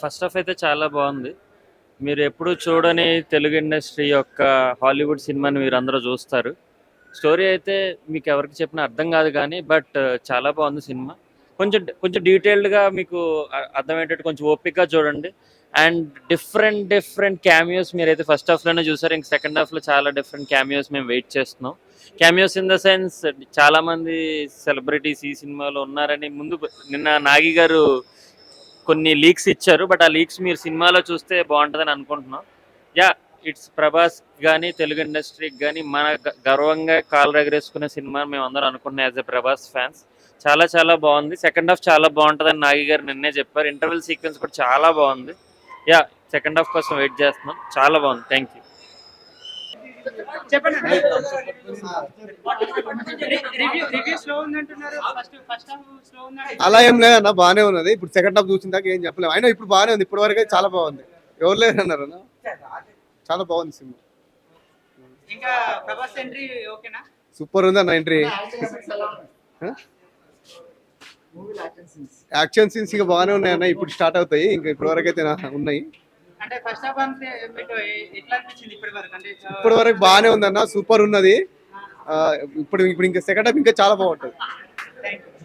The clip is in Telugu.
ఫస్ట్ హాఫ్ అయితే చాలా బాగుంది. మీరు ఎప్పుడు చూడని తెలుగు ఇండస్ట్రీ యొక్క హాలీవుడ్ సినిమాని మీరందరూ చూస్తారు. స్టోరీ అయితే మీకు ఎవరికి చెప్పినా అర్థం కాదు కానీ బట్ చాలా బాగుంది సినిమా. కొంచెం కొంచెం డీటెయిల్డ్గా మీకు అర్థమయ్యేటట్టు కొంచెం ఓపికగా చూడండి. అండ్ డిఫరెంట్ డిఫరెంట్ క్యామియోస్ మీరైతే ఫస్ట్ హాఫ్లోనే చూసారు. ఇంక సెకండ్ హాఫ్లో చాలా డిఫరెంట్ క్యామియోస్ మేము వెయిట్ చేస్తున్నాం. క్యామియోస్ ఇన్ ద సెన్స్ చాలామంది సెలబ్రిటీస్ ఈ సినిమాలో ఉన్నారని ముందు నిన్న నాగి గారు కొన్ని లీక్స్ ఇచ్చారు. బట్ ఆ లీక్స్ మీరు సినిమాలో చూస్తే బాగుంటుందని అనుకుంటున్నాం. యా, ఇట్స్ ప్రభాస్ కానీ తెలుగు ఇండస్ట్రీకి కానీ మన గర్వంగా కాలు ఎగరేసుకునే సినిమా మేము అందరం అనుకుంటున్నాం యాజ్ ఎ ప్రభాస్ ఫ్యాన్స్. చాలా చాలా బాగుంది. సెకండ్ హాఫ్ చాలా బాగుంటుందని నాగి గారు నిన్నే చెప్పారు. ఇంటర్వెల్ సీక్వెన్స్ కూడా చాలా బాగుంది. యా, సెకండ్ హాఫ్ కోసం వెయిట్ చేస్తున్నాం. చాలా బాగుంది. Thank you. అలా ఏం లేదన్న, బాగానే ఉన్నది. ఇప్పుడు సెకండ్ హాఫ్ చూసిన దాకా ఏం చెప్పలేము. అయినా ఇప్పుడు బాగానే ఉంది. ఇప్పటి వరకు అయితే చాలా బాగుంది. ఎవరు లేదన్నారు అన్న, చాలా బాగుంది సినిమా. సూపర్ ఉంది అన్న ఎంట్రీ. యాక్షన్ సీన్స్ ఇంకా బాగానే ఉన్నాయి అన్న. ఇప్పుడు స్టార్ట్ అవుతాయి. ఇంకా ఇప్పటి వరకు అయితే ఉన్నాయి. ఇప్పటి వరకు బాగానే ఉంది అన్న, సూపర్ ఉన్నది. ఇప్పుడు ఇప్పుడు ఇంకా సెకండ్ హాఫ్ ఇంకా చాలా బాగుంటుంది.